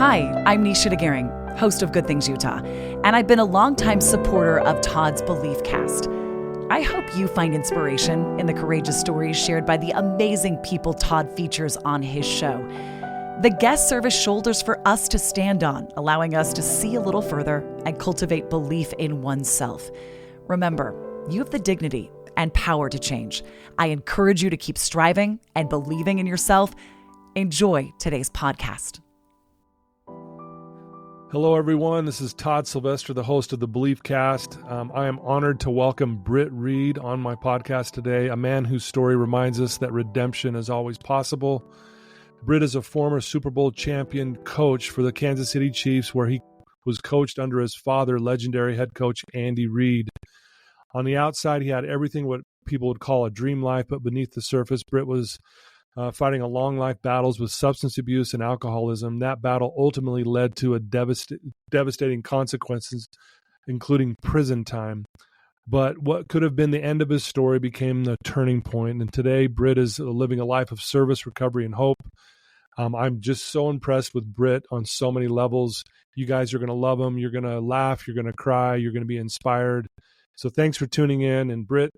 Hi, I'm Nisha DeGaring, host of Good Things Utah, and I've been a longtime supporter of Todd's Beliefcast. I hope you find inspiration in the courageous stories shared by the amazing people Todd features on his show. The guests serve as shoulders for us to stand on, allowing us to see a little further and cultivate belief in oneself. Remember, you have the dignity and power to change. I encourage you to keep striving and believing in yourself. Enjoy today's podcast. Hello, everyone. This is Todd Sylvester, the host of the Beliefcast. I am honored to welcome Britt Reid on my podcast today, a man whose story reminds us that redemption is always possible. Britt is a former Super Bowl champion coach for the Kansas City Chiefs, where he was coached under his father, legendary head coach Andy Reid. On the outside, he had everything what people would call a dream life, but beneath the surface, Britt was fighting a long life battles with substance abuse and alcoholism. That battle ultimately led to a devastating consequences, including prison time. But what could have been the end of his story became the turning point. And today, Britt is living a life of service, recovery, and hope. I'm just so impressed with Britt on so many levels. You guys are going to love him. You're going to laugh. You're going to cry. You're going to be inspired. So thanks for tuning in. And Britt,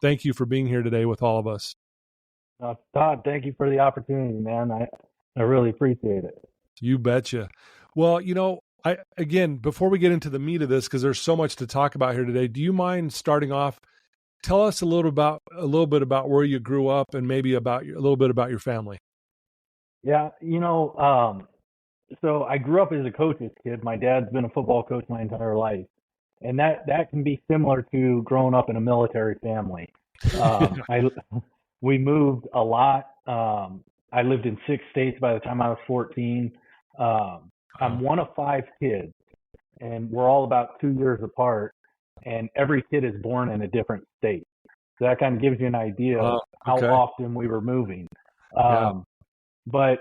thank you for being here today with all of us. Todd, thank you for the opportunity, man. I really appreciate it. You betcha. Well, again, before we get into the meat of this, because there's so much to talk about here today, do you mind starting off? Tell us a little bit about where you grew up and maybe a little bit about your family. Yeah, so I grew up as a coach's kid. My dad's been a football coach my entire life, and that can be similar to growing up in a military family. We moved a lot. I lived in 6 states by the time I was 14. I'm one of 5 kids, and we're all about 2 years apart, and every kid is born in a different state. So that kind of gives you an idea of how often we were moving. But,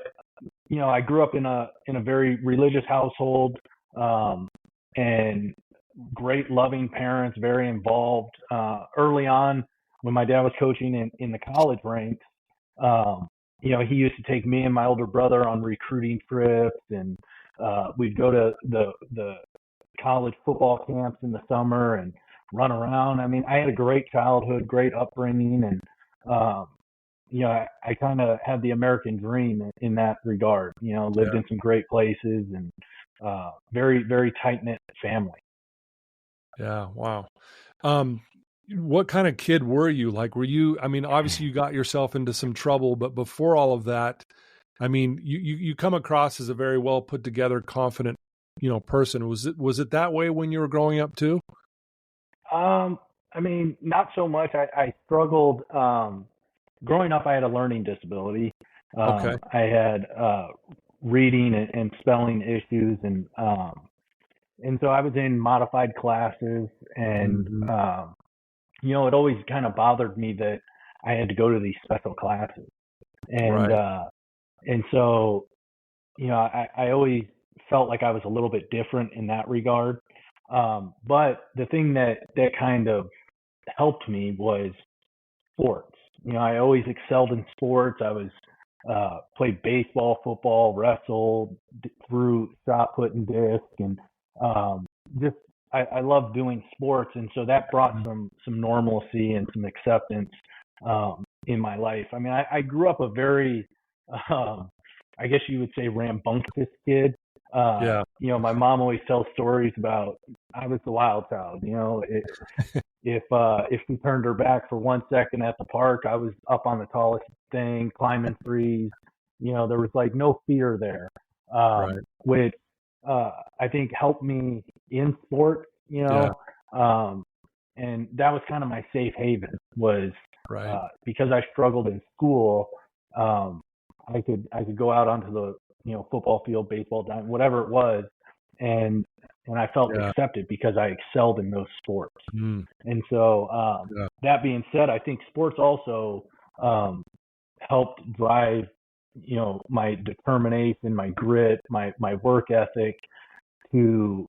I grew up in a very religious household, and great loving parents, very involved. Early on, when my dad was coaching in the college ranks, he used to take me and my older brother on recruiting trips, and we'd go to the college football camps in the summer and run around. I mean, I had a great childhood, great upbringing, and I kind of had the American dream in that regard. Lived in some great places, and very, very tight-knit family. Yeah, wow. What kind of kid were you? Obviously you got yourself into some trouble, but before all of that, you come across as a very well put together, confident, person. Was it that way when you were growing up too? Not so much. I struggled, growing up. I had a learning disability. I had, reading and spelling issues, and so I was in modified classes, and, it always kind of bothered me that I had to go to these special classes. And so, I always felt like I was a little bit different in that regard. But the thing that kind of helped me was sports. I always excelled in sports. I was, played baseball, football, wrestled, threw shot put and disc, and, I love doing sports, and so that brought some normalcy and some acceptance in my life. I grew up a very, I guess you would say, rambunctious kid. My mom always tells stories about I was the wild child. If she turned her back for 1 second at the park, I was up on the tallest thing, climbing trees. There was no fear there, which I think helped me in sports, and that was kind of my safe haven, was because I struggled in school. I could go out onto the football field, baseball diamond, whatever it was, and I felt accepted because I excelled in those sports. And so that being said, I think sports also helped drive my determination, my grit, my work ethic to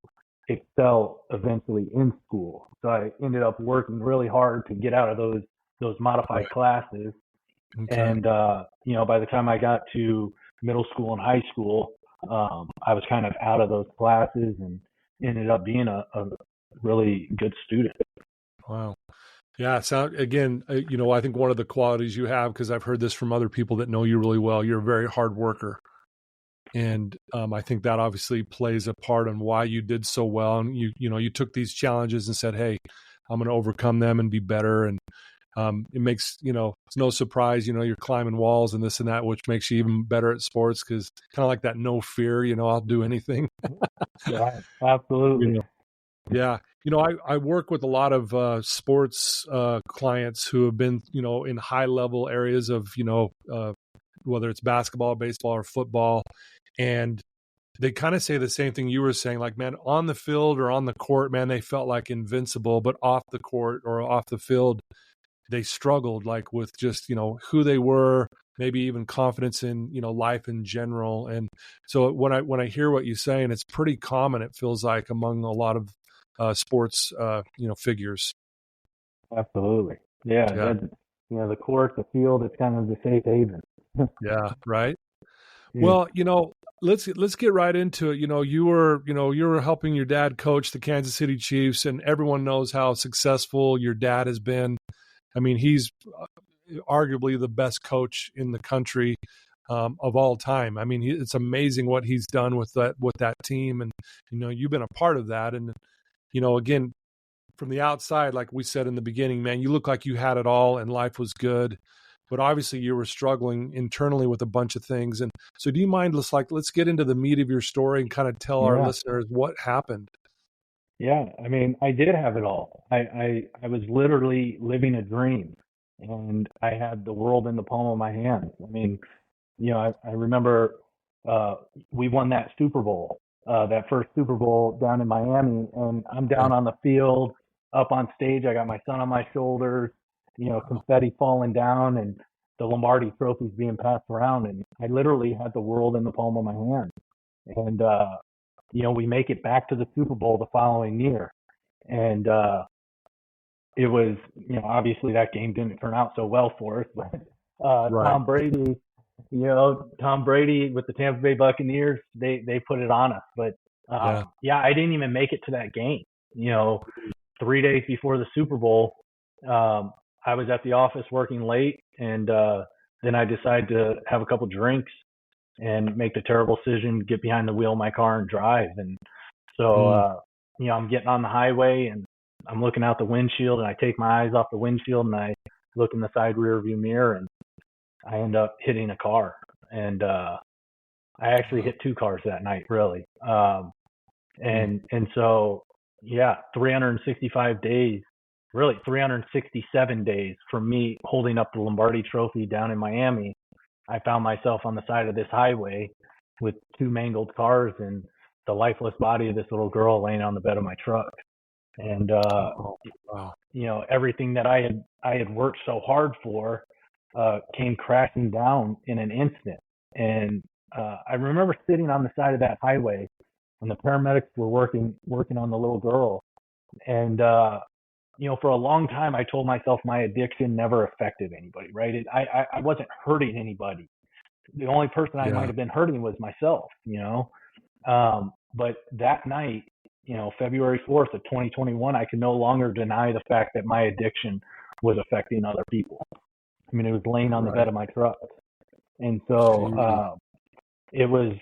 excel eventually in school. So I ended up working really hard to get out of those modified classes. And by the time I got to middle school and high school, I was kind of out of those classes and ended up being a really good student. Wow. Yeah. So again, I think one of the qualities you have, because I've heard this from other people that know you really well, you're a very hard worker. And I think that obviously plays a part in why you did so well. And you took these challenges and said, hey, I'm going to overcome them and be better. And it makes, it's no surprise, you're climbing walls and this and that, which makes you even better at sports, because kind of like that no fear, I'll do anything. Right. Absolutely. Yeah. I work with a lot of sports clients who have been, in high level areas of, whether it's basketball, baseball, or football. And they kind of say the same thing you were saying, like, man, on the field or on the court, man, they felt like invincible, but off the court or off the field, they struggled like with just, who they were, maybe even confidence in, life in general. And so when I hear what you say, and it's pretty common, it feels like among a lot of sports, figures. Absolutely. Yeah. Yeah. The court, the field, it's kind of the safe haven. Yeah. Right. Yeah. Well, let's get right into it. You were helping your dad coach the Kansas City Chiefs, and everyone knows how successful your dad has been. I mean, he's arguably the best coach in the country of all time. I mean, it's amazing what he's done with that team, and you've been a part of that. And again, from the outside, like we said in the beginning, man, you look like you had it all and life was good. But obviously you were struggling internally with a bunch of things. And so do you mind, let's get into the meat of your story and kind of tell our listeners what happened? Yeah. I mean, I did have it all. I was literally living a dream, and I had the world in the palm of my hands. I mean, I remember we won that Super Bowl, that first Super Bowl down in Miami, and I'm down on the field, up on stage. I got my son on my shoulders, confetti falling down, and the Lombardi trophies being passed around, and I literally had the world in the palm of my hand. And we make it back to the Super Bowl the following year, and it was, obviously that game didn't turn out so well for us, but Right. Tom Brady with the Tampa Bay Buccaneers, they put it on us. But I didn't even make it to that game. 3 days before the Super Bowl, I was at the office working late, and then I decided to have a couple drinks and make the terrible decision, get behind the wheel of my car and drive. And so, I'm getting on the highway, and I'm looking out the windshield, and I take my eyes off the windshield, and I look in the side rear view mirror, and I end up hitting a car. And I actually hit two cars that night, really. And so, 365 days, really 367 days from me holding up the Lombardi trophy down in Miami, I found myself on the side of this highway with two mangled cars and the lifeless body of this little girl laying on the bed of my truck. And everything that I had worked so hard for came crashing down in an instant. And I remember sitting on the side of that highway, and the paramedics were working on the little girl. And for a long time, I told myself my addiction never affected anybody, right? I wasn't hurting anybody. The only person I might have been hurting was myself, But that night, February 4th of 2021, I could no longer deny the fact that my addiction was affecting other people. I mean, it was laying on the bed of my truck. And so it was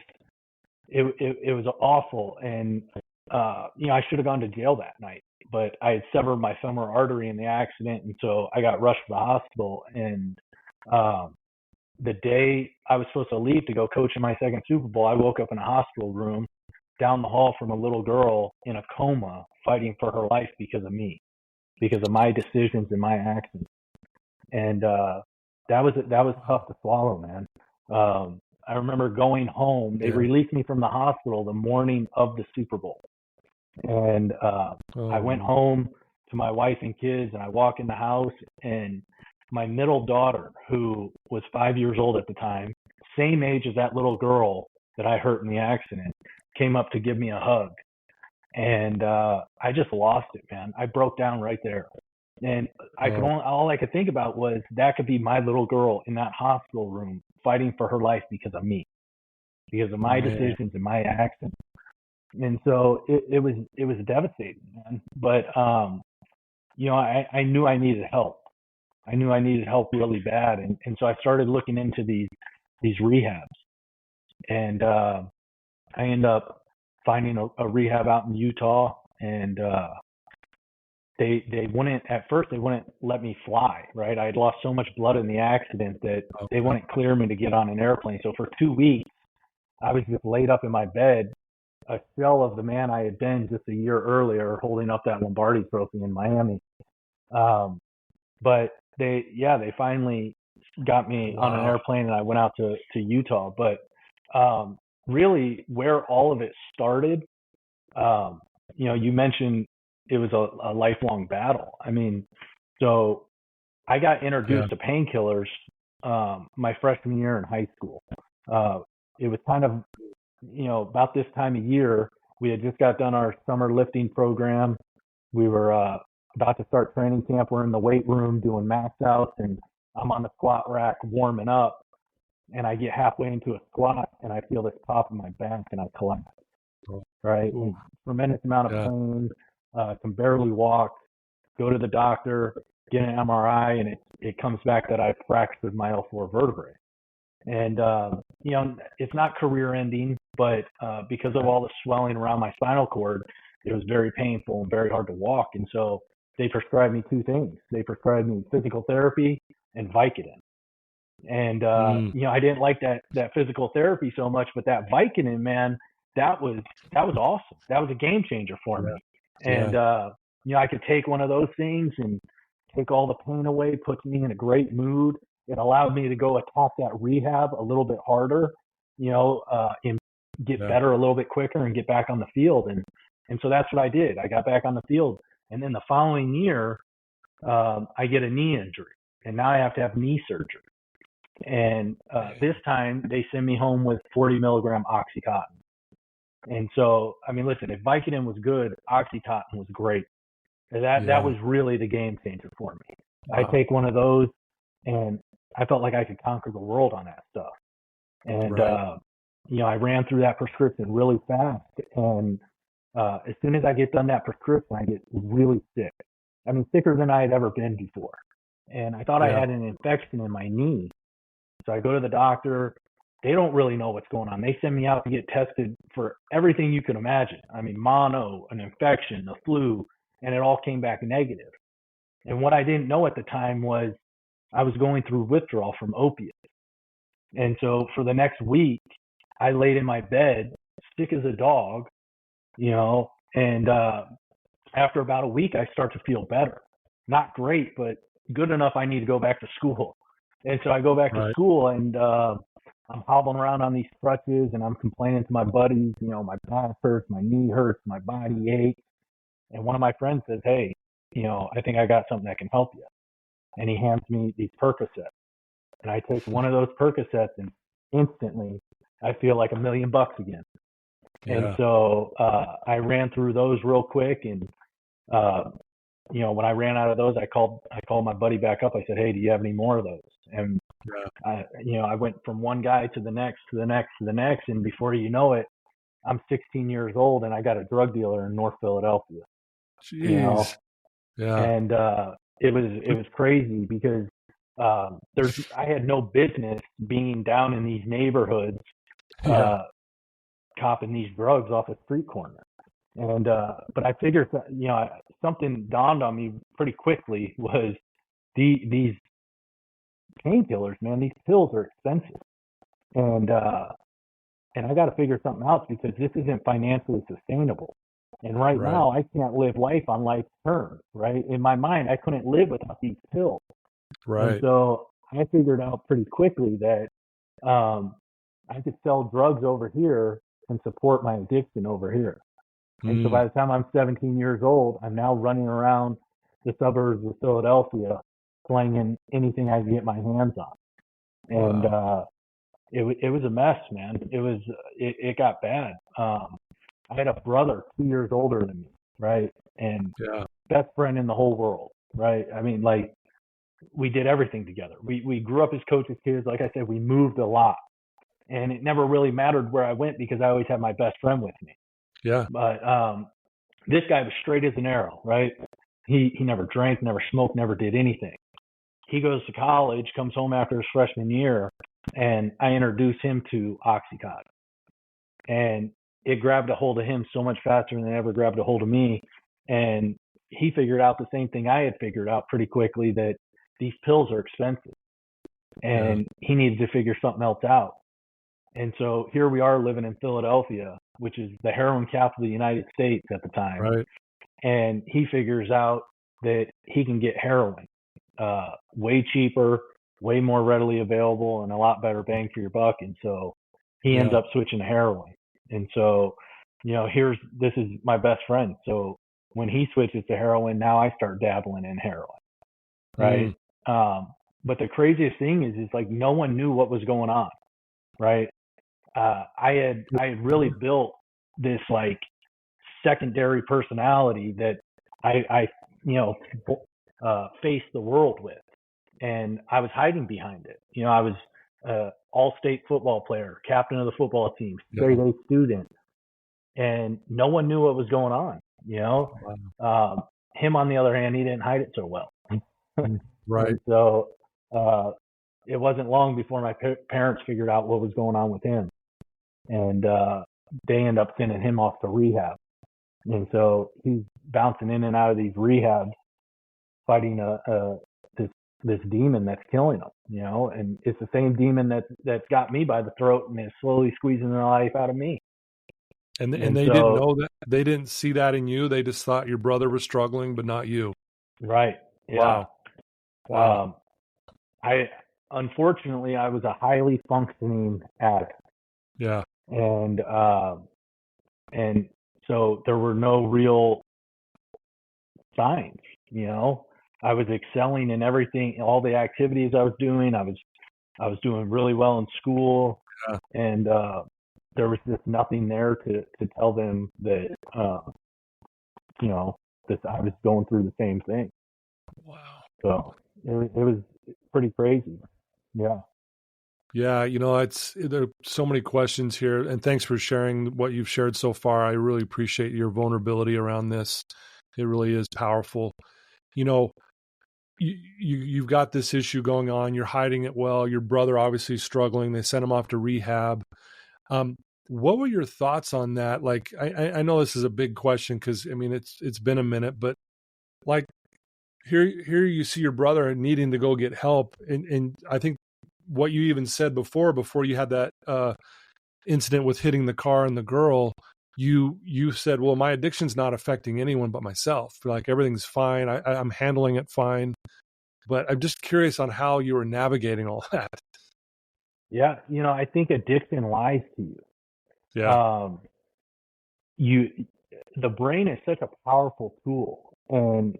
awful. And, I should have gone to jail that night, but I had severed my femoral artery in the accident. And so I got rushed to the hospital. And the day I was supposed to leave to go coach in my second Super Bowl, I woke up in a hospital room down the hall from a little girl in a coma fighting for her life because of me, because of my decisions and my actions. And that was tough to swallow, man. I remember going home. They released me from the hospital the morning of the Super Bowl. And I went home to my wife and kids, and I walk in the house, and my middle daughter, who was 5 years old at the time, same age as that little girl that I hurt in the accident, came up to give me a hug. And I just lost it, man. I broke down right there. And all I could think about was that could be my little girl in that hospital room fighting for her life because of me. because of my decisions and my actions. And so it was devastating, man. But I knew I needed help. I knew I needed help really bad, and so I started looking into these rehabs, and I ended up finding a rehab out in Utah, and they wouldn't at first, they wouldn't let me fly. Right, I had lost so much blood in the accident that they wouldn't clear me to get on an airplane. So for 2 weeks, I was just laid up in my bed, a shell of the man I had been just a year earlier, holding up that Lombardi Trophy in Miami. But they finally got me on an airplane, and I went out to Utah. But really, where all of it started, you mentioned it was a lifelong battle. I mean, so I got introduced to painkillers my freshman year in high school. It was kind of, about this time of year, we had just got done our summer lifting program. We were about to start training camp. We're in the weight room doing max outs, and I'm on the squat rack warming up, and I get halfway into a squat, and I feel this pop in my back, and I collapse. Right? Tremendous amount of pain, can barely walk, go to the doctor, get an MRI, and it comes back that I fractured my L4 vertebrae. And, it's not career ending, but because of all the swelling around my spinal cord, it was very painful and very hard to walk. And so they prescribed me two things. They prescribed me physical therapy and Vicodin. And, I didn't like that physical therapy so much, but that Vicodin, man, that was awesome. That was a game changer for me. And, I could take one of those things and take all the pain away, puts me in a great mood. It allowed me to go attack that rehab a little bit harder, and get better a little bit quicker and get back on the field. And so that's what I did. I got back on the field. And then the following year, I get a knee injury, and now I have to have knee surgery. And this time they send me home with 40 milligram Oxycontin. And so, I mean, listen, if Vicodin was good, Oxycontin was great. That was really the game changer for me. I take one of those, and I felt like I could conquer the world on that stuff. And, I ran through that prescription really fast. And as soon as I get done that prescription, I get really sick. I mean, sicker than I had ever been before. And I thought I had an infection in my knee. So I go to the doctor. They don't really know what's going on. They send me out to get tested for everything you can imagine. I mean, mono, an infection, the flu, and it all came back negative. And what I didn't know at the time was I was going through withdrawal from opiates. And so for the next week, I laid in my bed, sick as a dog, and after about a week, I start to feel better. Not great, but good enough I need to go back to school. And so I go back to school, and I'm hobbling around on these crutches, and I'm complaining to my buddies, my back hurts, my knee hurts, my body aches. And one of my friends says, hey, I think I got something that can help you. And he hands me these Percocets. And I take one of those Percocets, and instantly I feel like $1 million again. And so I ran through those real quick. And, when I ran out of those, I called my buddy back up. I said, hey, do you have any more of those? And, I went from one guy to the next, to the next, to the next. And before you know it, I'm 16 years old, and I got a drug dealer in North Philadelphia. Jeez. And it was crazy because I had no business being down in these neighborhoods copping these drugs off a street corner. And but I figured something dawned on me pretty quickly was these painkillers, man, these pills are expensive. And I got to figure something out because this isn't financially sustainable. And right now, I can't live life on life's terms, right? In my mind, I couldn't live without these pills. Right. And so I figured out pretty quickly that I could sell drugs over here and support my addiction over here. And so by the time I'm 17 years old, I'm now running around the suburbs of Philadelphia slinging anything I can get my hands on. And it was a mess, man. It got bad. I had a brother 2 years older than me, right? And best friend in the whole world, right? I mean, like, we did everything together. We grew up as coaches' kids. Like I said, we moved a lot. and it never really mattered where I went because I always had my best friend with me. Yeah. But this guy was straight as an arrow, right? He never drank, never smoked, never did anything. He goes to college, comes home after his freshman year, and I introduce him to Oxycontin. And it grabbed a hold of him so much faster than it ever grabbed a hold of me. And he figured out the same thing I had figured out pretty quickly, that these pills are expensive. And he needed to figure something else out. And so here we are living in Philadelphia, which is the heroin capital of the United States at the time. Right. And he figures out that he can get heroin way cheaper, way more readily available, and a lot better bang for your buck. And so he ends up switching to heroin. And so, this is my best friend. So when he switches to heroin, now I start dabbling in heroin. Right. But the craziest thing is like no one knew what was going on. Right. I had really built this like secondary personality that I faced the world with, and I was hiding behind it. I was all-state football player, captain of the football team, straight A student, and no one knew what was going on. Wow. Him on the other hand, he didn't hide it so well. Right. And so it wasn't long before my parents figured out what was going on with him, and they end up sending him off to rehab. And so he's bouncing in and out of these rehabs, fighting this demon that's killing him, and it's the same demon that's got me by the throat and is slowly squeezing the life out of me. And they didn't know that. They didn't see that in you. They just thought your brother was struggling, but not you. Right. Yeah. Wow. Unfortunately, I was a highly functioning addict. Yeah. And so there were no real signs, I was excelling in everything, all the activities I was doing. I was doing really well in school, and there was just nothing there to tell them that that I was going through the same thing. Wow. So it was pretty crazy. Yeah. Yeah, there are so many questions here, and thanks for sharing what you've shared so far. I really appreciate your vulnerability around this. It really is powerful. You've got this issue going on. You're hiding it well. Your brother obviously is struggling. They sent him off to rehab. What were your thoughts on that? Like, I know this is a big question because it's been a minute, but like here you see your brother needing to go get help, and I think what you even said before you had that incident with hitting the car and the girl, you said, well, my addiction's not affecting anyone but myself. Like everything's fine. I'm handling it fine. But I'm just curious on how you were navigating all that. Yeah. I think addiction lies to you. Yeah. The brain is such a powerful tool. And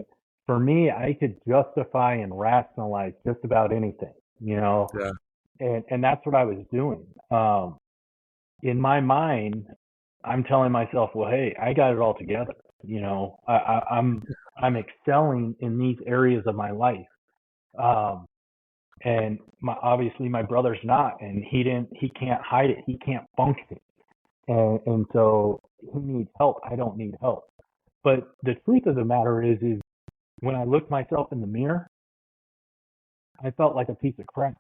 for me, I could justify and rationalize just about anything, Yeah. and that's what I was doing. In my mind, I'm telling myself, well, hey, I got it all together. I'm excelling in these areas of my life. And obviously my brother's not, and he can't hide it. He can't function. And so he needs help. I don't need help. But the truth of the matter is when I looked myself in the mirror, I felt like a piece of crap.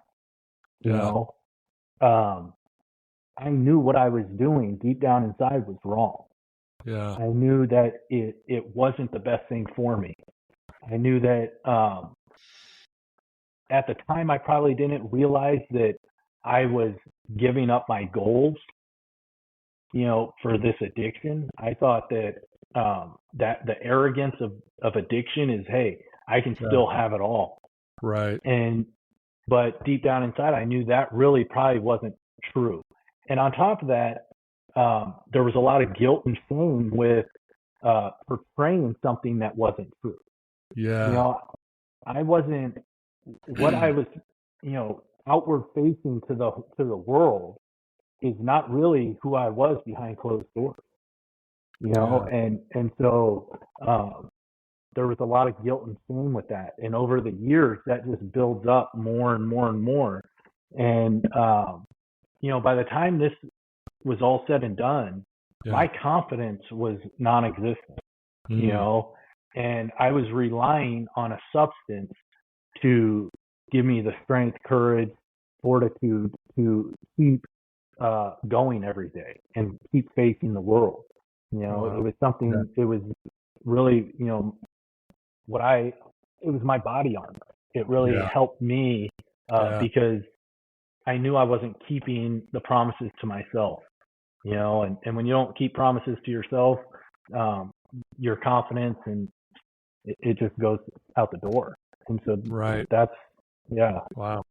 I knew what I was doing deep down inside was wrong. Yeah. I knew that it wasn't the best thing for me. I knew that at the time I probably didn't realize that I was giving up my goals, for this addiction. I thought that that the arrogance of addiction is, hey, I can still have it all. Right. But deep down inside, I knew that really probably wasn't true. And on top of that, there was a lot of guilt and shame with portraying something that wasn't true. Yeah. I wasn't what I was, outward facing to the world is not really who I was behind closed doors. And so there was a lot of guilt and shame with that. And over the years, that just builds up more and more and more. And by the time this was all said and done, my confidence was non-existent, and I was relying on a substance to give me the strength, courage, fortitude to keep going every day and keep facing the world. It was something, it was really, it was my body armor. It really helped me because I knew I wasn't keeping the promises to myself, and when you don't keep promises to yourself, your confidence and it just goes out the door. And so that's, Wow.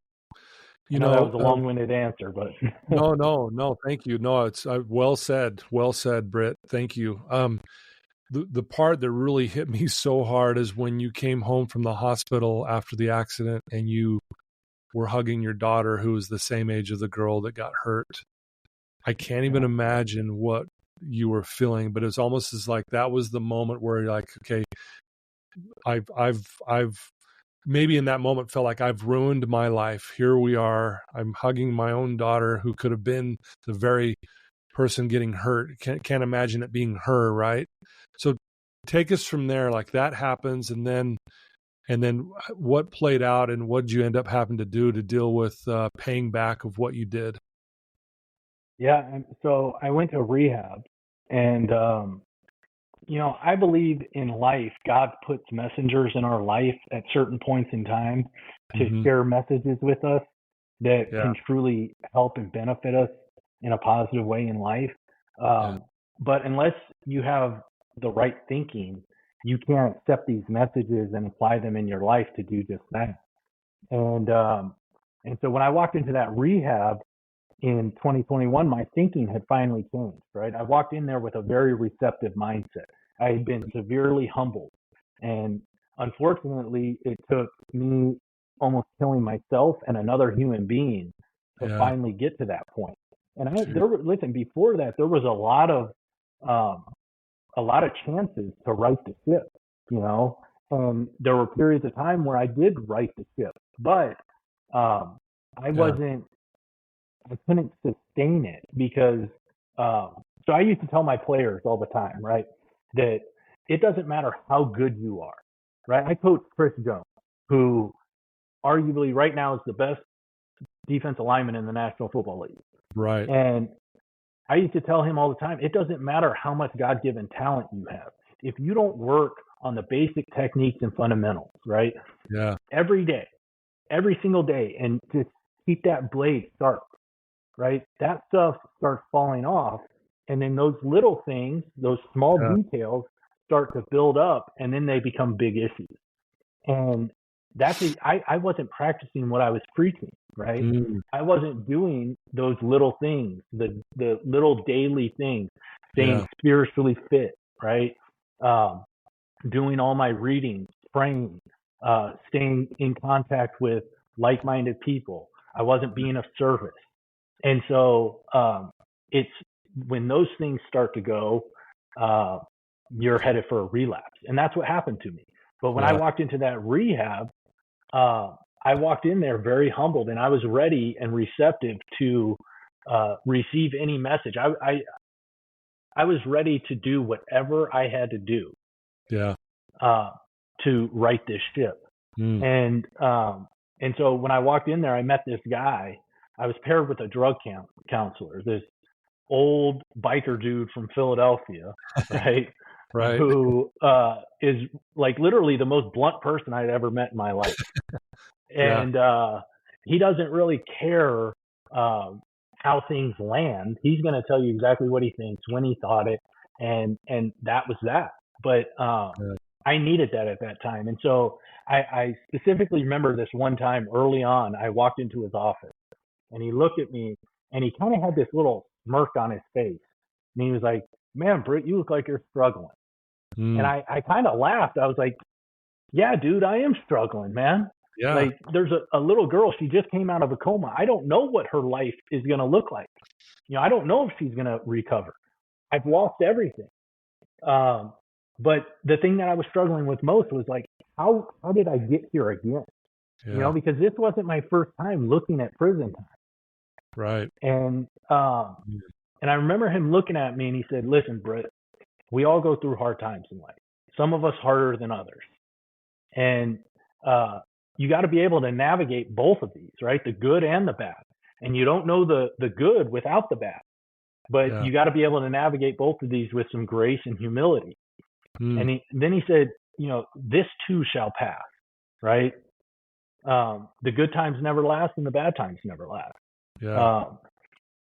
That was a long-winded answer, but no, thank you. No, it's well said, Britt. Thank you. The part that really hit me so hard is when you came home from the hospital after the accident and you were hugging your daughter, who was the same age of the girl that got hurt. I can't even imagine what you were feeling, but it's almost as like that was the moment where you're like, okay, I've maybe in that moment felt like I've ruined my life. Here we are. I'm hugging my own daughter who could have been the very person getting hurt. Can't imagine it being her, right? So take us from there. Like that happens, and then what played out, and what did you end up having to do to deal with paying back of what you did? Yeah, and so I went to rehab, and I believe in life, God puts messengers in our life at certain points in time to share messages with us that can truly help and benefit us in a positive way in life. But unless you have the right thinking, you can't accept these messages and apply them in your life to do just that. And so when I walked into that rehab in 2021, my thinking had finally changed, right? I walked in there with a very receptive mindset. I had been severely humbled. And unfortunately, it took me almost killing myself and another human being to finally get to that point. And listen, before that, there was a lot of chances to right the ship, and there were periods of time where I did right the ship, but I couldn't sustain it because, so I used to tell my players all the time, right, that it doesn't matter how good you are, right? I coach Chris Jones, who arguably right now is the best defensive lineman in the National Football League. Right. And I used to tell him all the time, it doesn't matter how much God-given talent you have. If you don't work on the basic techniques and fundamentals, right? Yeah. Every day, every single day, and just keep that blade sharp, right? That stuff starts falling off. And then those little things, those small details start to build up, and then they become big issues. And I wasn't practicing what I was preaching, right? I wasn't doing those little things, the little daily things, staying spiritually fit, right? Doing all my reading, praying, staying in contact with like-minded people. I wasn't being of service. And so it's when those things start to go, you're headed for a relapse. And that's what happened to me. But when I walked into that rehab, I walked in there very humbled, and I was ready and receptive to receive any message. I was ready to do whatever I had to do to right this ship. And so when I walked in there, I met this guy. I was paired with a drug counselor, this old biker dude from Philadelphia, right? Right. Who is like literally the most blunt person I'd ever met in my life. And he doesn't really care how things land. He's going to tell you exactly what he thinks, when he thought it, and that was that. But I needed that at that time. And so I specifically remember this one time early on, I walked into his office, and he looked at me, and he kind of had this little smirk on his face. And he was like, "Man, Britt, you look like you're struggling." And I kind of laughed. I was like, "Yeah, dude, I am struggling, man." Yeah. Like there's a little girl, she just came out of a coma. I don't know what her life is going to look like. I don't know if she's going to recover. I've lost everything. But the thing that I was struggling with most was like, how did I get here again? Because this wasn't my first time looking at prison time. Right. And I remember him looking at me and he said, "Listen, Britt, we all go through hard times in life. Some of us harder than others. And you got to be able to navigate both of these, right? The good and the bad. And you don't know the good without the bad. But you got to be able to navigate both of these with some grace and humility." And then he said, "This too shall pass," right? The good times never last and the bad times never last. Yeah.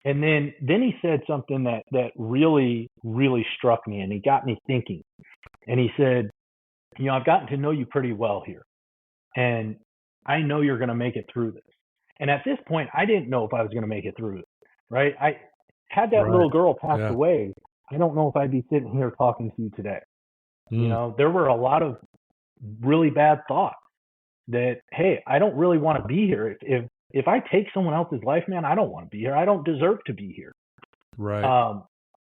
And then he said something that really, really struck me, and he got me thinking. And he said, "I've gotten to know you pretty well here, and I know you're going to make it through this." And at this point, I didn't know if I was going to make it through it, right? I had that little girl passed away. I don't know if I'd be sitting here talking to you today. There were a lot of really bad thoughts that, hey, I don't really want to be here. If I take someone else's life, man, I don't want to be here. I don't deserve to be here. Right.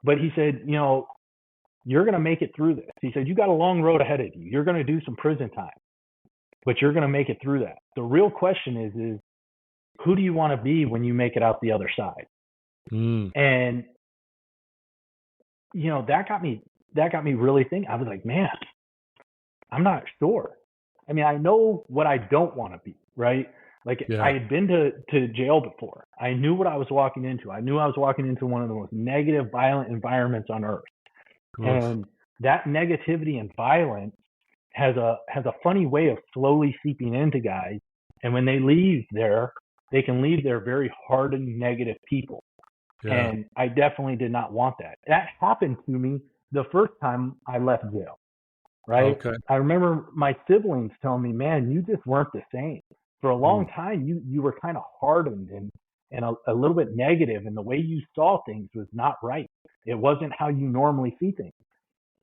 But he said, "You're going to make it through this." He said, "You got a long road ahead of you. You're going to do some prison time, but you're going to make it through that. The real question is who do you want to be when you make it out the other side?" And, that got me really thinking. I was like, man, I'm not sure. I mean, I know what I don't want to be, right? Like I had been to jail before. I knew what I was walking into. I knew I was walking into one of the most negative, violent environments on earth. And that negativity and violence has a funny way of slowly seeping into guys. And when they leave there, they can leave there very hardened, negative people. And I definitely did not want that. That happened to me the first time I left jail, right? Okay. I remember my siblings telling me, "Man, you just weren't the same. For a long time, you were kind of hardened and a little bit negative, and the way you saw things was not right. It wasn't how you normally see things."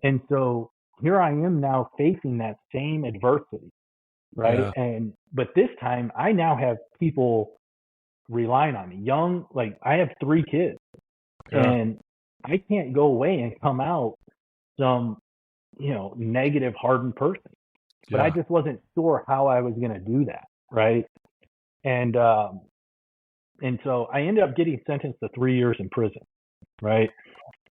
And so here I am now facing that same adversity, right? But this time I now have people relying on me. I have 3 kids, and I can't go away and come out some, negative, hardened person. But I just wasn't sure how I was going to do that, right? And so I ended up getting sentenced to 3 years in prison, right?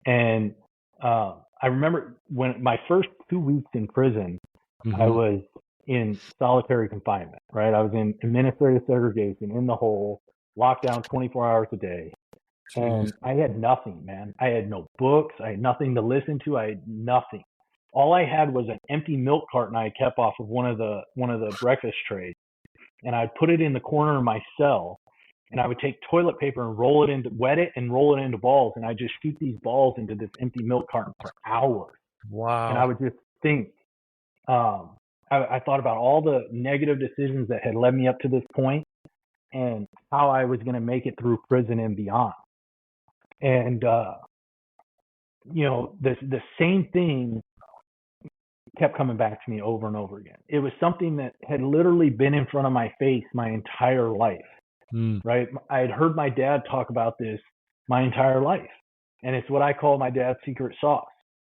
And I remember when my first 2 weeks in prison, I was in solitary confinement, right? I was in administrative segregation in the hole, locked down 24 hours a day. And I had nothing, man. I had no books. I had nothing to listen to. I had nothing. All I had was an empty milk carton I kept off of one of the breakfast trays, and I'd put it in the corner of my cell, and I would take toilet paper and wet it and roll it into balls, and I'd just shoot these balls into this empty milk carton for hours. Wow. And I would just think, I thought about all the negative decisions that had led me up to this point and how I was going to make it through prison and beyond. And, the same thing kept coming back to me over and over again. It was something that had literally been in front of my face my entire life, right? I had heard my dad talk about this my entire life, and it's what I call my dad's secret sauce.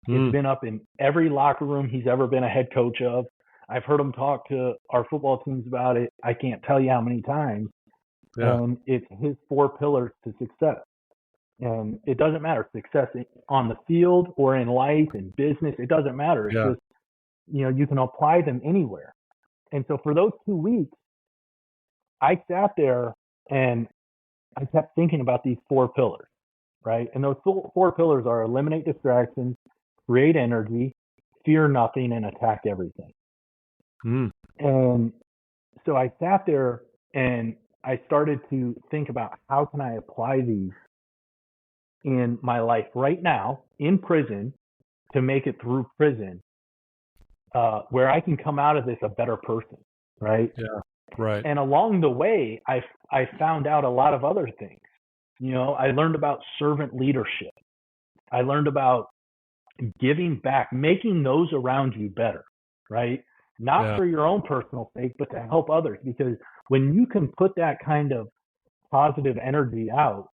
It's been up in every locker room he's ever been a head coach of. I've heard him talk to our football teams about it. I can't tell you how many times. And it's his 4 pillars to success. And it doesn't matter, success on the field or in life and business, it doesn't matter. It's just, you can apply them anywhere. And so for those 2 weeks, I sat there and I kept thinking about these 4 pillars, right? And those 4 pillars are eliminate distractions, create energy, fear nothing, and attack everything. And so I sat there and I started to think about how can I apply these in my life right now in prison to make it through prison, where I can come out of this a better person, right? Right. And along the way, I found out a lot of other things. I learned about servant leadership. I learned about giving back, making those around you better, right? Not for your own personal sake, but to help others. Because when you can put that kind of positive energy out,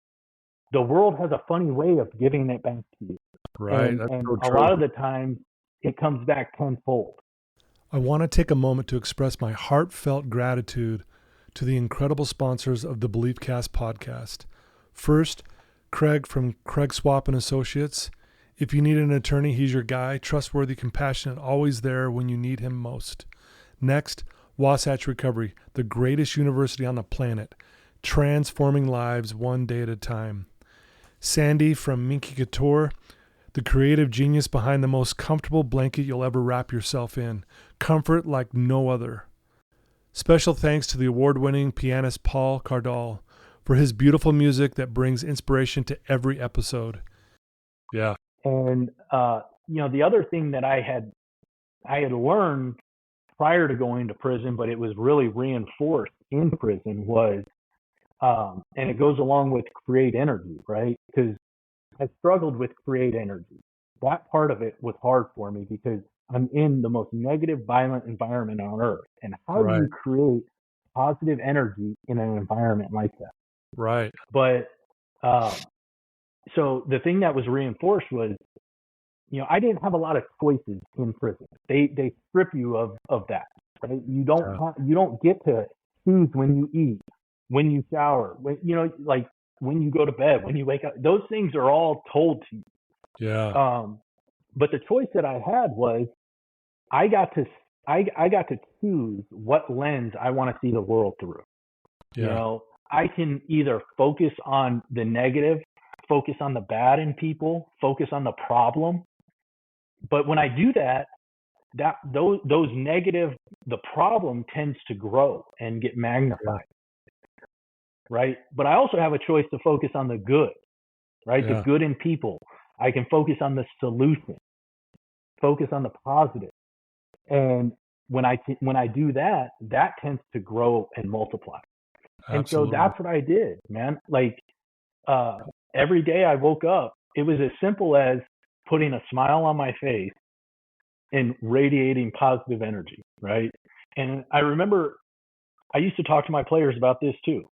the world has a funny way of giving it back to you. Right. And a lot of the time, it comes back tenfold. I want to take a moment to express my heartfelt gratitude to the incredible sponsors of the Beliefcast podcast. First, Craig from Craig Swap and Associates. If you need an attorney, he's your guy. Trustworthy, compassionate, always there when you need him most. Next, Wasatch Recovery, the greatest university on the planet, transforming lives one day at a time. Sandy from Minky Couture, the creative genius behind the most comfortable blanket you'll ever wrap yourself in. Comfort like no other. Special thanks to the award-winning pianist Paul Cardall for his beautiful music that brings inspiration to every episode. Yeah. And, the other thing that I had learned prior to going to prison, but it was really reinforced in prison was, and it goes along with create energy, right? Because I struggled with create energy. That part of it was hard for me because I'm in the most negative, violent environment on earth. And how do you create positive energy in an environment like that? Right. But, so the thing that was reinforced was, I didn't have a lot of choices in prison. They strip you of that, right? You don't get to choose when you eat, when you shower, when you go to bed, when you wake up. Those things are all told to you. Yeah. But the choice that I had was I got to choose what lens I want to see the world through. Yeah. I can either focus on the negative, focus on the bad in people, focus on the problem. But when I do that those negative, the problem tends to grow and get magnified. Right? But I also have a choice to focus on the good, right? Yeah. The good in people. I can focus on the solution, focus on the positive. And when I do that, that tends to grow and multiply. Absolutely. And so that's what I did, man. Every day I woke up, it was as simple as putting a smile on my face and radiating positive energy, right? And I remember I used to talk to my players about this too.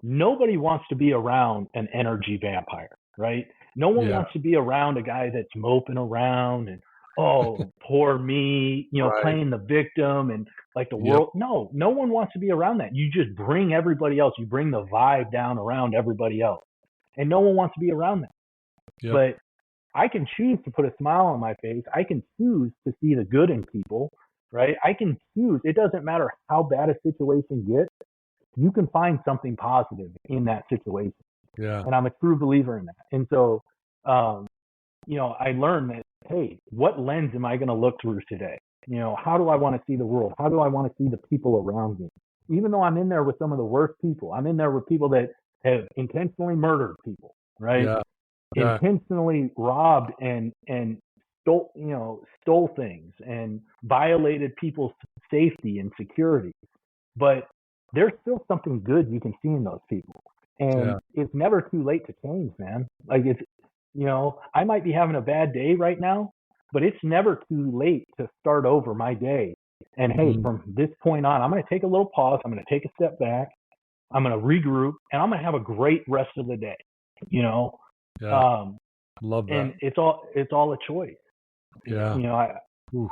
Nobody wants to be around an energy vampire, right? No one wants to be around a guy that's moping around and, oh, poor me, playing the victim and the world. No one wants to be around that. You just bring everybody else. You bring the vibe down around everybody else. And no one wants to be around that. Yep. But I can choose to put a smile on my face. I can choose to see the good in people, right? I can choose. It doesn't matter how bad a situation gets. You can find something positive in that situation. Yeah. And I'm a true believer in that. And so, I learned that, hey, what lens am I going to look through today? How do I want to see the world? How do I want to see the people around me? Even though I'm in there with some of the worst people, I'm in there with people that have intentionally murdered people, right? Yeah. Intentionally robbed and stole things and violated people's safety and security. But there's still something good you can see in those people. And it's never too late to change, man. I might be having a bad day right now, but it's never too late to start over my day. And hey, from this point on, I'm going to take a little pause. I'm going to take a step back. I'm going to regroup and I'm going to have a great rest of the day. Love that. And it's all a choice. Yeah.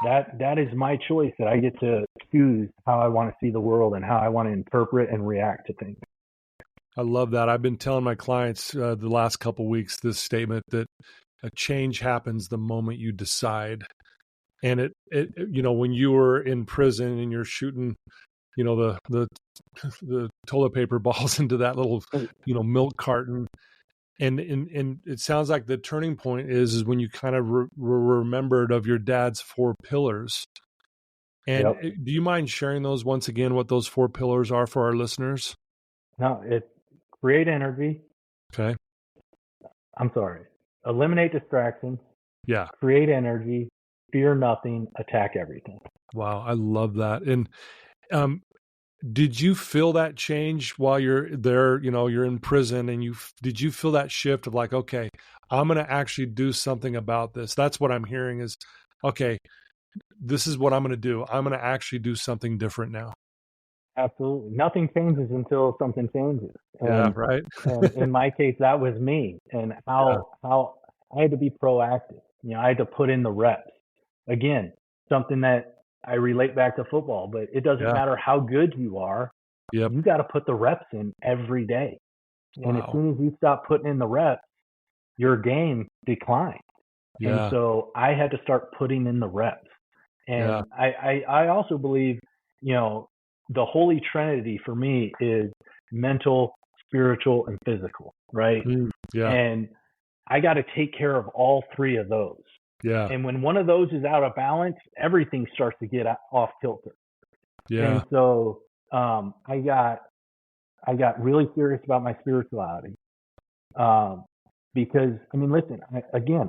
That is my choice, that I get to choose how I want to see the world and how I want to interpret and react to things. I love that. I've been telling my clients the last couple of weeks this statement that a change happens the moment you decide. And it when you were in prison and you're shooting, the toilet paper balls into that little, milk carton. And it sounds like the turning point is when you kind of remembered of your dad's 4 pillars. And do you mind sharing those once again, what those 4 pillars are for our listeners? No, it's create energy. Okay. I'm sorry. Eliminate distraction. Yeah. Create energy. Fear nothing. Attack everything. Wow. I love that. And did you feel that change while you're there, you're in prison, and did you feel that shift of okay, I'm going to actually do something about this? That's what I'm hearing is, okay, this is what I'm going to do. I'm going to actually do something different now. Absolutely. Nothing changes until something changes. And, right. And in my case, that was me, and how I had to be proactive. I had to put in the reps. Again, something that I relate back to football, but it doesn't matter how good you are. Yep. You got to put the reps in every day. And as Wow. soon as you stop putting in the reps, your game declines. And Yeah. so I had to start putting in the reps. And I also believe, the holy trinity for me is mental, spiritual, and physical, right? Yeah. And I got to take care of all three of those. Yeah. And when one of those is out of balance, everything starts to get off kilter. Yeah. And so I got really serious about my spirituality. Because, listen,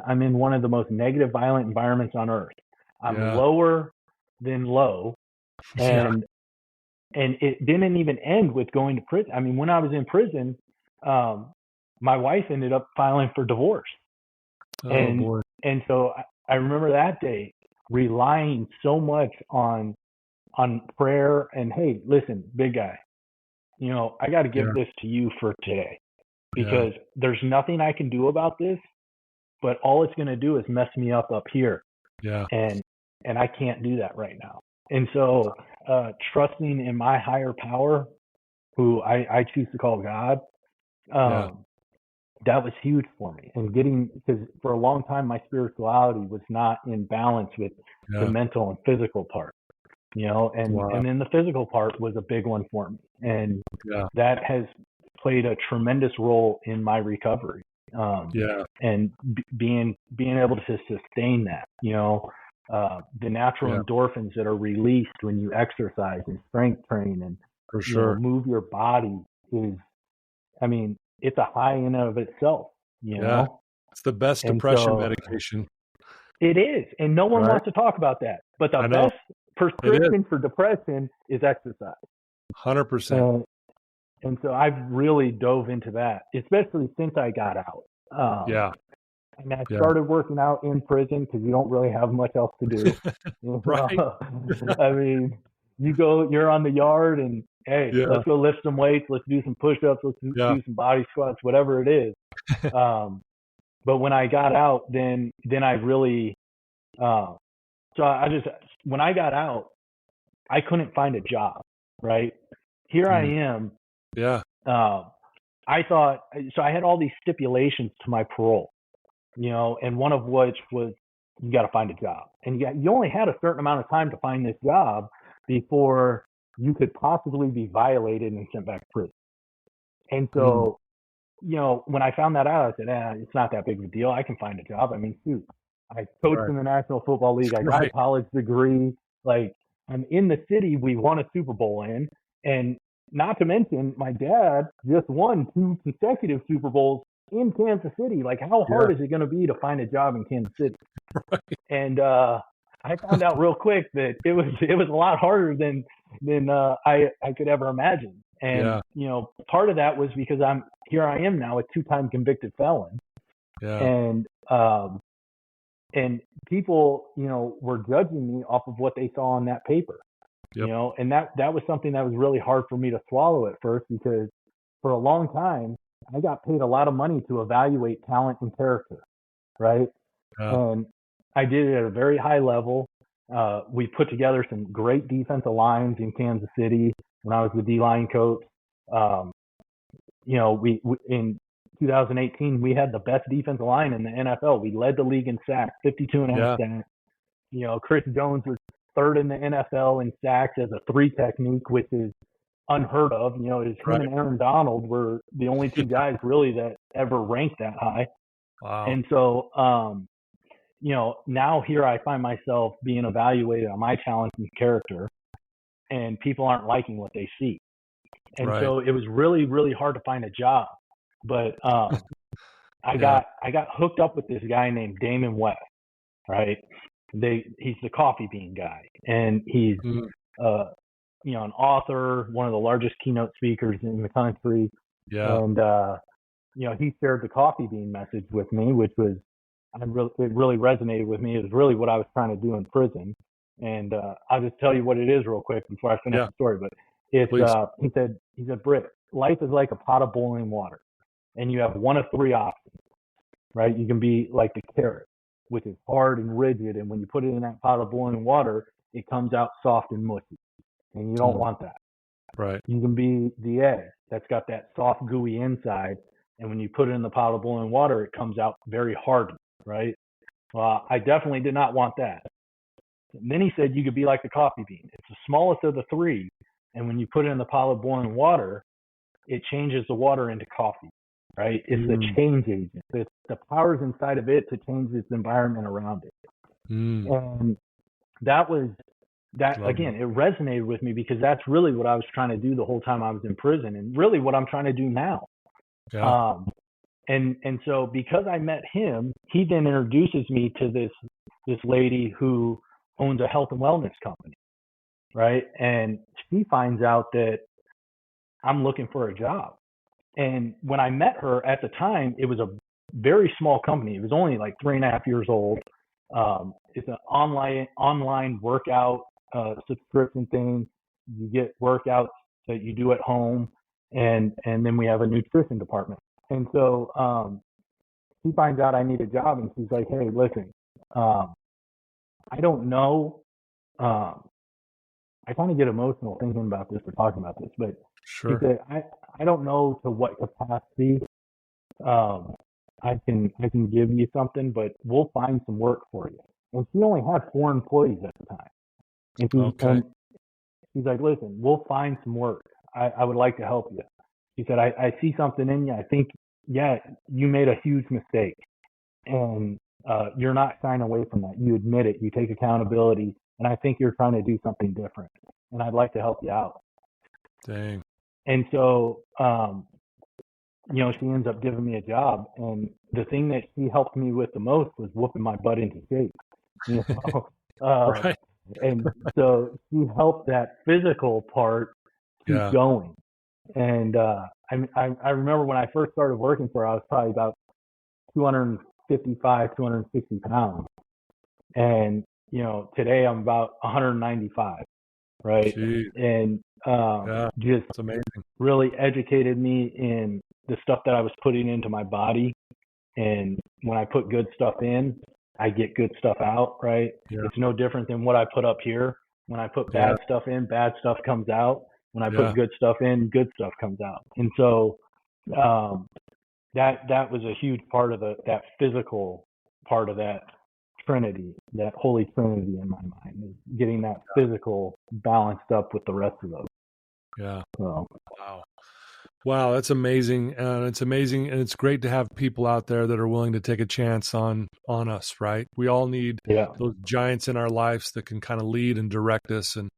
I'm in one of the most negative, violent environments on earth. I'm lower than low. And it didn't even end with going to prison. When I was in prison, my wife ended up filing for divorce. Oh, boy. And so I remember that day relying so much on prayer and, hey, listen, big guy, I got to give this to you for today, because there's nothing I can do about this, but all it's going to do is mess me up here. Yeah. And I can't do that right now. And so trusting in my higher power, who I choose to call God, that was huge for me. And because for a long time, my spirituality was not in balance with the mental and physical part, and then the physical part was a big one for me. And that has played a tremendous role in my recovery. And being able to sustain that, the natural endorphins that are released when you exercise and strength train and for sure move your body is, it's a high in of itself, know? It's the best depression medication. It is. And no one wants to talk about that. But the best prescription for depression is exercise. 100%. And so I've really dove into that, especially since I got out. And I started working out in prison because you don't really have much else to do. Right. You're on the yard and, hey, let's go lift some weights. Let's do some push-ups. Let's do some body squats, whatever it is. But when I got out, then I really, when I got out, I couldn't find a job, right? Here I am. I thought, so I had all these stipulations to my parole, and one of which was you got to find a job. And you only had a certain amount of time to find this job before you could possibly be violated and sent back to prison. And so, when I found that out, I said, it's not that big of a deal. I can find a job. Shoot, I coached in the National Football League. I got a college degree. Like, I'm in the city we won a Super Bowl in. And not to mention, my dad just won 2 consecutive Super Bowls in Kansas City. Like, how hard is it going to be to find a job in Kansas City? And I found out real quick that it was a lot harder than I could ever imagine. And part of that was because here I am now, a 2-time convicted felon. And people, were judging me off of what they saw on that paper. And that was something that was really hard for me to swallow at first, because for a long time I got paid a lot of money to evaluate talent and character, right? And I did it at a very high level. We put together some great defensive lines in Kansas City when I was the D-line coach. We in 2018 we had the best defensive line in the NFL. We led the league in sacks, 52.5 sacks. Chris Jones was 3rd in the NFL in sacks as a 3 technique, which is unheard of. Him and Aaron Donald were the only 2 guys really that ever ranked that high. Wow. And so, now here I find myself being evaluated on my talent and character, and people aren't liking what they see. And so it was really, really hard to find a job. But I got hooked up with this guy named Damon West, right? He's the coffee bean guy, and he's an author, one of the largest keynote speakers in the country. And he shared the coffee bean message with me, which was it really resonated with me. It was really what I was trying to do in prison. And I'll just tell you what it is real quick before I finish the story. But it's he said, Britt, life is like a pot of boiling water, and you have one of 3 options, right? You can be like the carrot, which is hard and rigid, and when you put it in that pot of boiling water, it comes out soft and mushy, and you don't want that. Right. You can be the egg that's got that soft, gooey inside. And when you put it in the pot of boiling water, it comes out very hard, right? Well, I definitely did not want that. And then he said you could be like the coffee bean. It's the smallest of the three. And when you put it in the pot of boiling water, it changes the water into coffee, right? It's the change agent. It's the powers inside of it to change its environment around it. And that was that. Love Again, it resonated with me because that's really what I was trying to do the whole time I was in prison, and really what I'm trying to do now. Yeah. And so because I met him, he then introduces me to this lady who owns a health and wellness company, right? And she finds out that I'm looking for a job. And when I met her at the time, it was a very small company. It was only like 3.5 years old. It's an online workout subscription thing. You get workouts that you do at home, and then we have a nutrition department. And so she finds out I need a job, and she's like, "Hey, listen, I don't know." I kind of get emotional thinking about this or talking about this, but she said, "I don't know to what capacity I can give you something, but we'll find some work for you." And she only had 4 employees at the time. And she's like, "Listen, we'll find some work. I would like to help you." She said, I see something in you. I think, yeah, you made a huge mistake. And you're not shying away from that. You admit it. You take accountability. And I think you're trying to do something different. And I'd like to help you out. Dang. And so, she ends up giving me a job. And the thing that she helped me with the most was whooping my butt into shape. Right. And so she helped that physical part keep going. And I remember when I first started working for her, I was probably about 255, 260 pounds. And, today I'm about 195, right? Jeez. And just it's amazing. Really educated me in the stuff that I was putting into my body. And when I put good stuff in, I get good stuff out, right? Yeah. It's no different than what I put up here. When I put bad stuff in, bad stuff comes out. When I put good stuff in, good stuff comes out. And so that was a huge part of that physical part of that Trinity, that Holy Trinity in my mind, is getting that physical balanced up with the rest of those. Yeah. So. Wow, that's amazing. And it's amazing. And it's great to have people out there that are willing to take a chance on us, right? We all need those giants in our lives that can kind of lead and direct us. And,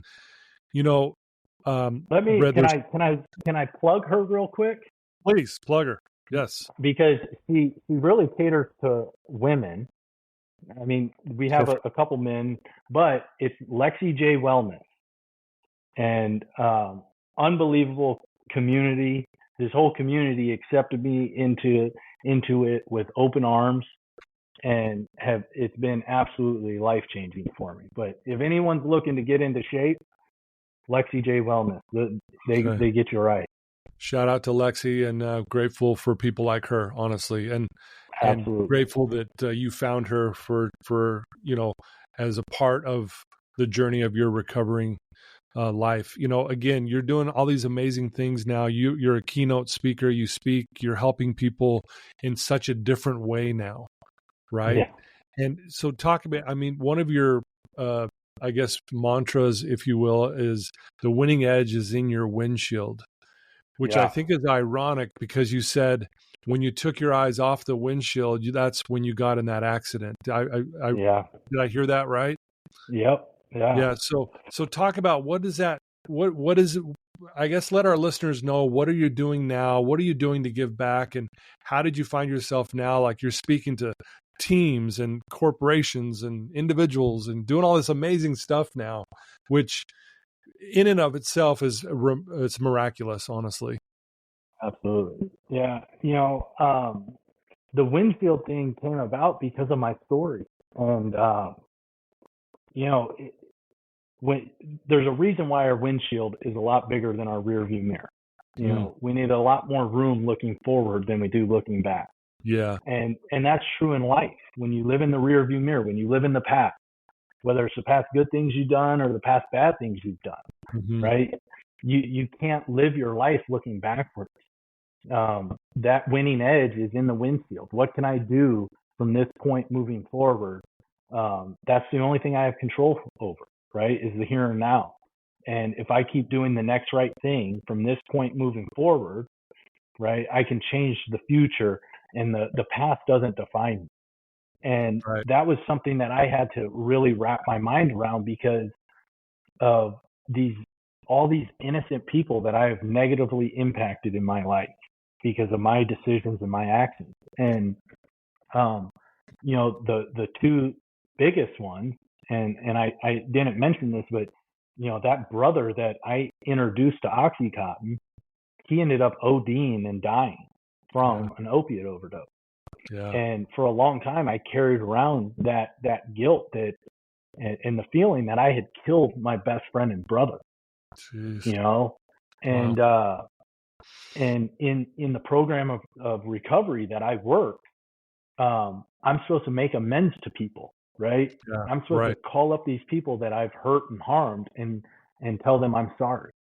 Brett, can I plug her real quick? Please plug her. Yes. Because she really caters to women. I mean, we have a couple men, but it's Lexi J Wellness, and unbelievable community. This whole community accepted me into it with open arms, and it's been absolutely life-changing for me. But if anyone's looking to get into shape, Lexi J Wellness, they get you right. Shout out to Lexi, and grateful for people like her, honestly, and grateful that you found her for as a part of the journey of your recovering life. Again, you're doing all these amazing things now. You're a keynote speaker. You speak. You're helping people in such a different way now, right? Yeah. And so talk about. I mean, one of your I guess mantras, if you will, is the winning edge is in your windshield, which I think is ironic because you said when you took your eyes off the windshield, that's when you got in that accident. Did I hear that right? Yep. Yeah. Yeah. So talk about what is that? What is it? I guess let our listeners know, what are you doing now? What are you doing to give back? And how did you find yourself now? Like you're speaking to teams and corporations and individuals and doing all this amazing stuff now, which in and of itself it's miraculous, honestly. Absolutely. Yeah. The windshield thing came about because of my story. And, when there's a reason why our windshield is a lot bigger than our rear view mirror. We need a lot more room looking forward than we do looking back. Yeah. And that's true in life. When you live in the rear view mirror, when you live in the past, whether it's the past good things you've done or the past bad things you've done, right? You can't live your life looking backwards. That winning edge is in the windshield. What can I do from this point moving forward? That's the only thing I have control over, right? Is the here and now. And if I keep doing the next right thing from this point moving forward, right, I can change the future, and the past doesn't define me. And Right. that was something that I had to really wrap my mind around because of all these innocent people that I have negatively impacted in my life because of my decisions and my actions. And the two biggest ones, and I didn't mention this, but that brother that I introduced to OxyContin, he ended up ODing and dying from an opiate overdose. Yeah. And for a long time, I carried around that guilt and the feeling that I had killed my best friend and brother. Jeez. And Wow. and in the program of recovery that I work, I'm supposed to make amends to people, right? Yeah. I'm supposed to call up these people that I've hurt and harmed and tell them I'm sorry.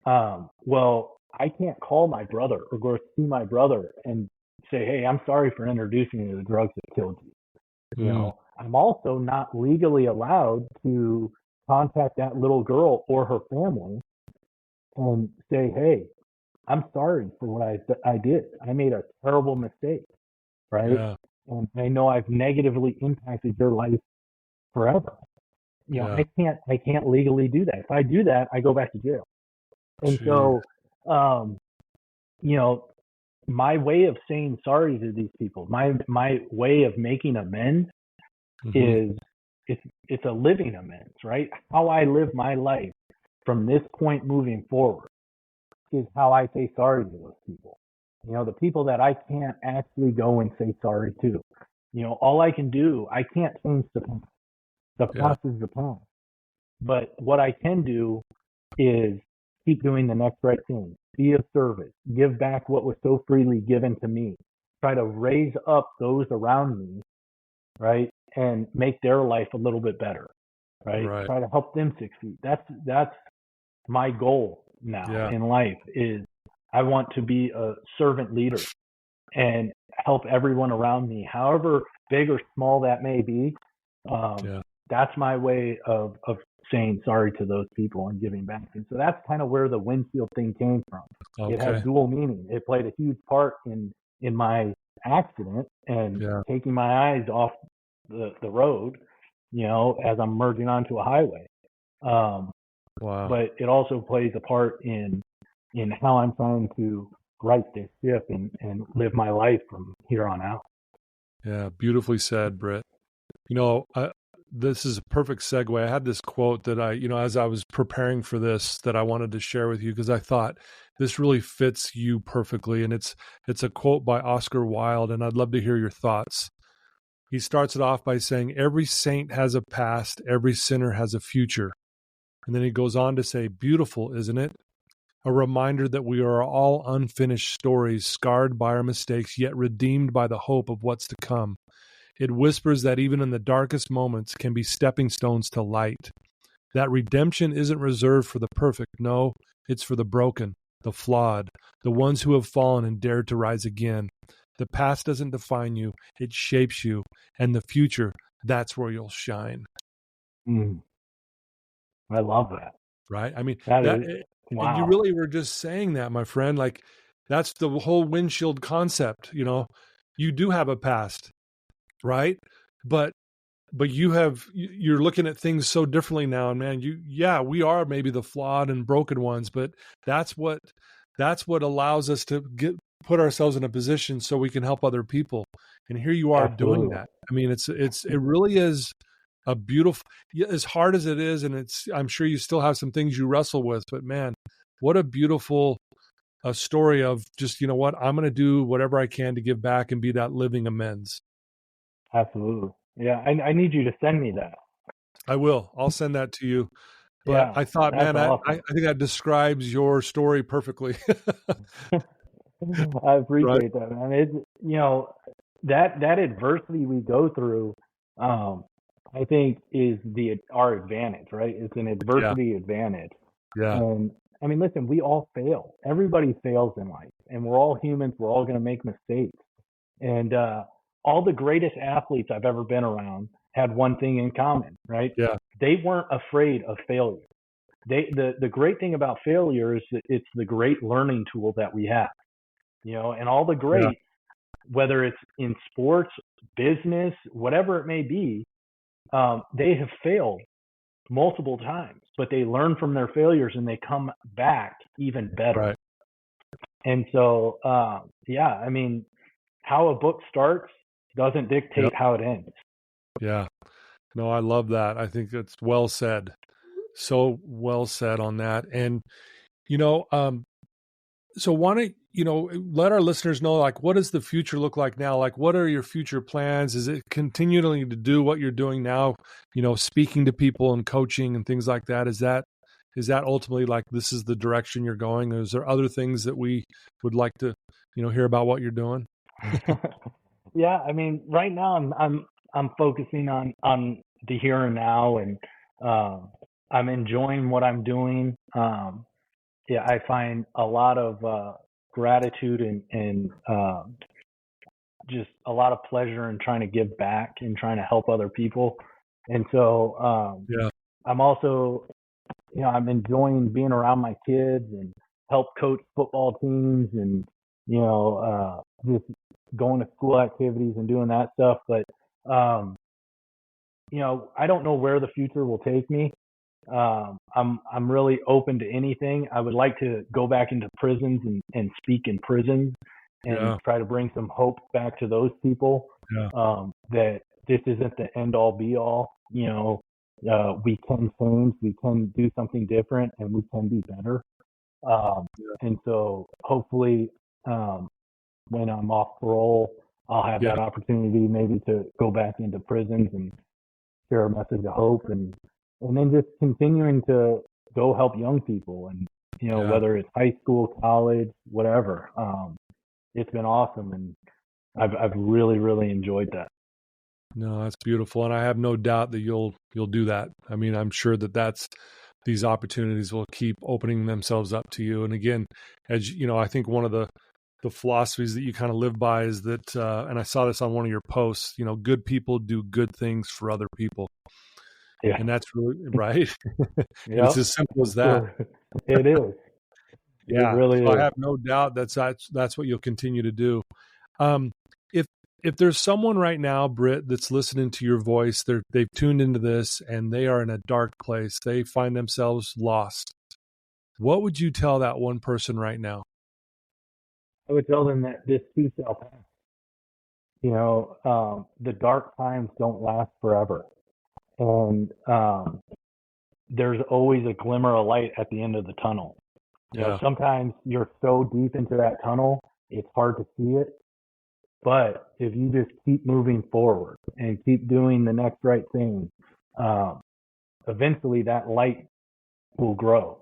Well, I can't call my brother or go see my brother and say, hey, I'm sorry for introducing you to the drugs that killed you. I'm also not legally allowed to contact that little girl or her family and say, hey, I'm sorry for what I did. I made a terrible mistake, right? Yeah. And I know I've negatively impacted your life forever. I can't legally do that. If I do that, I go back to jail. And Jeez. so, my way of saying sorry to these people, my way of making amends is it's a living amends, right? How I live my life from this point moving forward is how I say sorry to those people. The people that I can't actually go and say sorry to. All I can do, I can't change the past. The past is the past. But what I can do is keep doing the next right thing. Be of service. Give back what was so freely given to me. Try to raise up those around me, right? And make their life a little bit better, right? Try to help them succeed. That's my goal now in life is I want to be a servant leader and help everyone around me, however big or small that may be. That's my way of saying sorry to those people and giving back. And so that's kind of where the windshield thing came from. It had dual meaning. It played a huge part in my accident and taking my eyes off the road, as I'm merging onto a highway. But it also plays a part in how I'm trying to right this ship and live my life from here on out. Yeah, beautifully said, Britt. This is a perfect segue. I had this quote that as I was preparing for this, that I wanted to share with you because I thought this really fits you perfectly. And it's a quote by Oscar Wilde, and I'd love to hear your thoughts. He starts it off by saying, every saint has a past, every sinner has a future. And then he goes on to say, beautiful, isn't it? A reminder that we are all unfinished stories, scarred by our mistakes, yet redeemed by the hope of what's to come. It whispers that even in the darkest moments can be stepping stones to light. That redemption isn't reserved for the perfect. No, it's for the broken, the flawed, the ones who have fallen and dared to rise again. The past doesn't define you. It shapes you. And the future, that's where you'll shine. I love that. Right? I mean, wow. And you really were just saying that, my friend. Like, that's the whole windshield concept. You do have a past, right? But you're looking at things so differently now. And man, we are maybe the flawed and broken ones, but that's what allows us to put ourselves in a position so we can help other people. And here you are doing that. I mean, it really is a beautiful, as hard as it is. And I'm sure you still have some things you wrestle with, but man, what a beautiful story of just, I'm going to do whatever I can to give back and be that living amends. Absolutely. Yeah. I need you to send me that. I will. I'll send that to you. But I thought, man, awesome. I think that describes your story perfectly. I appreciate that, man. It's, that adversity we go through, I think is our advantage, right? It's an adversity advantage. Yeah. I mean, listen, we all fail. Everybody fails in life, and we're all humans. We're all going to make mistakes. And all the greatest athletes I've ever been around had one thing in common, right? Yeah. They weren't afraid of failure. The great thing about failure is that it's the great learning tool that we have, and all the Yeah. great, whether it's in sports, business, whatever it may be, they have failed multiple times, but they learn from their failures and they come back even better. Right. And so, I mean, how a book starts doesn't dictate how it ends. Yeah. No, I love that. I think it's well said. So well said on that. And, so why don't, let our listeners know, like, what does the future look like now? Like, what are your future plans? Is it continuing to do what you're doing now, speaking to people and coaching and things like that? Is that ultimately like, this is the direction you're going? Or is there other things that we would like to, hear about what you're doing? Yeah. I mean, right now I'm focusing on the here and now, and I'm enjoying what I'm doing. I find a lot of gratitude and just a lot of pleasure in trying to give back and trying to help other people. And so I'm also, I'm enjoying being around my kids and help coach football teams and, just going to school activities and doing that stuff. But, I don't know where the future will take me. I'm really open to anything. I would like to go back into prisons and speak in prisons and try to bring some hope back to those people. That this isn't the end all be all. We can change, we can do something different, and we can be better. And so hopefully, when I'm off parole, I'll have that opportunity maybe to go back into prisons and share a message of hope, and then just continuing to go help young people, and whether it's high school, college, whatever. It's been awesome, and I've really, really enjoyed that. No, that's beautiful, and I have no doubt that you'll do that. I mean, I'm sure that these opportunities will keep opening themselves up to you. And again, as I think one of the philosophies that you kind of live by is that, and I saw this on one of your posts, good people do good things for other people. Yeah. And that's really right. It's as simple as that. It is. Yeah. It really is. I have no doubt that's what you'll continue to do. If there's someone right now, Britt, that's listening to your voice, they've tuned into this and they are in a dark place, they find themselves lost, what would you tell that one person right now? I would tell them that this too shall pass. The dark times don't last forever. And there's always a glimmer of light at the end of the tunnel. Sometimes you're so deep into that tunnel, it's hard to see it. But if you just keep moving forward and keep doing the next right thing, eventually that light will grow.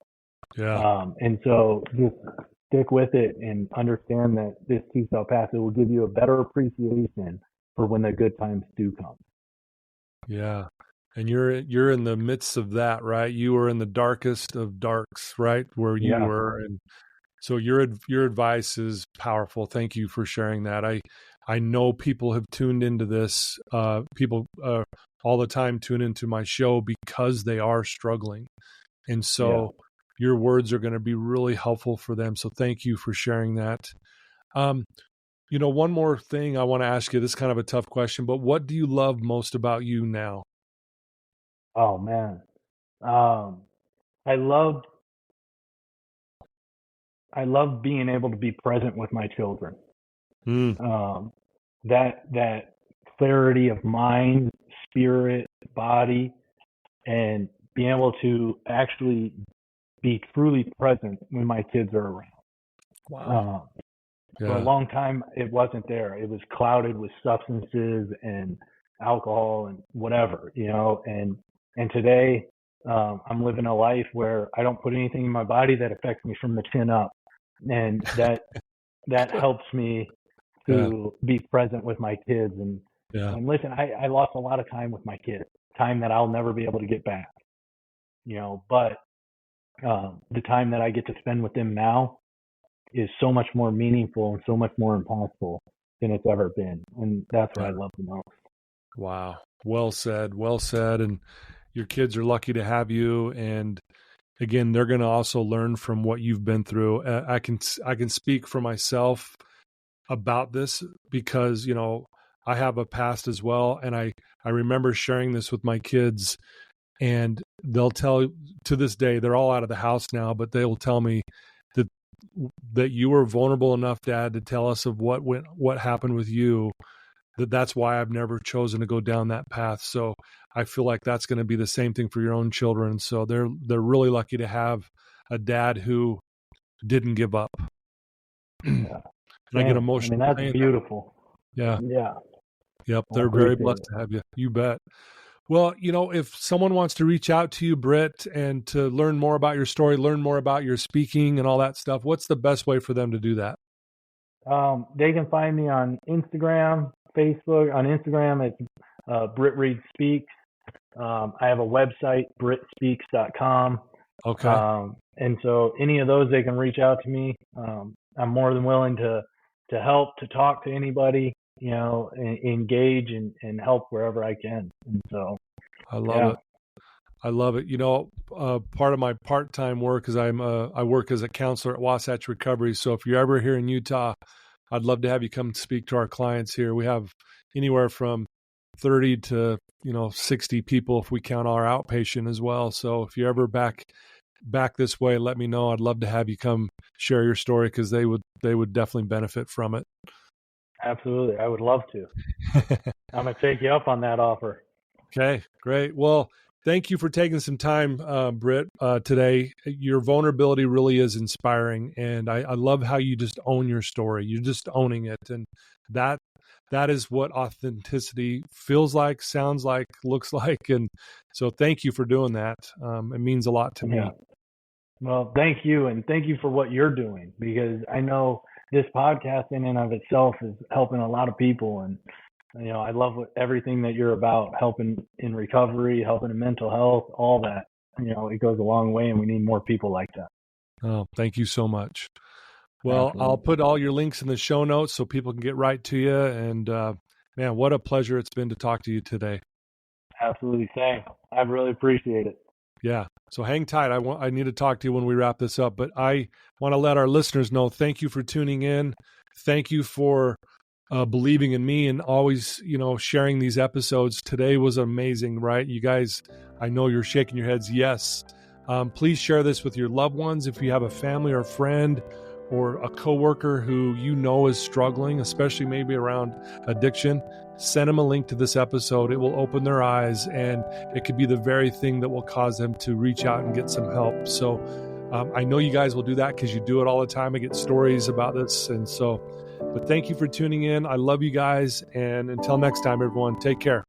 And so just stick with it and understand that this too shall pass. It will give you a better appreciation for when the good times do come. Yeah. And you're in the midst of that, right? You were in the darkest of darks, right? Where you were. And so your advice is powerful. Thank you for sharing that. I know people have tuned into this. People all the time tune into my show because they are struggling. And so your words are going to be really helpful for them. So thank you for sharing that. One more thing I want to ask you. This is kind of a tough question, but what do you love most about you now? Oh man. I love being able to be present with my children. That clarity of mind, spirit, body, and being able to actually be truly present when my kids are around. Wow. For a long time, it wasn't there. It was clouded with substances and alcohol and whatever, and today I'm living a life where I don't put anything in my body that affects me from the chin up. And that helps me to be present with my kids. And listen, I lost a lot of time with my kids, time that I'll never be able to get back, but the time that I get to spend with them now is so much more meaningful and so much more impactful than it's ever been. And that's what I love the most. Wow. Well said. Well said. And your kids are lucky to have you. And again, they're going to also learn from what you've been through. I can speak for myself about this because, you know, I have a past as well. And I remember sharing this with my kids, and they'll tell, to this day, they're all out of the house now, but they will tell me that you were vulnerable enough, Dad, to tell us of what happened with you, that's why I've never chosen to go down that path. So I feel like that's going to be the same thing for your own children. So they're really lucky to have a dad who didn't give up. Yeah. And I get emotional. I mean, that's beautiful. Yeah. Yeah. Yep. They're very blessed to have you. You bet. Well, you know, if someone wants to reach out to you, Britt, and to learn more about your story, learn more about your speaking and all that stuff, what's the best way for them to do that? They can find me on Instagram, Facebook. On Instagram, it's Britt Reid Speaks. I have a website, brittspeaks.com. Okay. And so any of those, they can reach out to me. I'm more than willing to help, to talk to anybody, you know, engage and help wherever I can. And so I love it. I love it. You know, part of my part-time work is I work as a counselor at Wasatch Recovery. So if you're ever here in Utah, I'd love to have you come speak to our clients here. We have anywhere from 30 to, 60 people if we count our outpatient as well. So if you're ever back this way, let me know. I'd love to have you come share your story, because they would definitely benefit from it. Absolutely. I would love to. I'm going to take you up on that offer. Okay, great. Well, thank you for taking some time, Britt, today. Your vulnerability really is inspiring, and I love how you just own your story. You're just owning it, and that is what authenticity feels like, sounds like, looks like. And so thank you for doing that. It means a lot to me. Well, thank you, and thank you for what you're doing, because I know this podcast in and of itself is helping a lot of people. And I love everything that you're about, helping in recovery, helping in mental health, all that. It goes a long way, and we need more people like that. Oh, thank you so much. Well, absolutely. I'll put all your links in the show notes so people can get right to you. And man, what a pleasure it's been to talk to you today. Absolutely. Same. I really appreciate it. Yeah. So hang tight. I need to talk to you when we wrap this up, but I want to let our listeners know, thank you for tuning in. Thank you for believing in me and always, sharing these episodes. Today was amazing, right? You guys, I know you're shaking your heads. Yes. Please share this with your loved ones. If you have a family or a friend or a coworker who is struggling, especially maybe around addiction, send them a link to this episode. It will open their eyes, and it could be the very thing that will cause them to reach out and get some help. So I know you guys will do that because you do it all the time. I get stories about this. And so, but thank you for tuning in. I love you guys. And until next time, everyone, take care.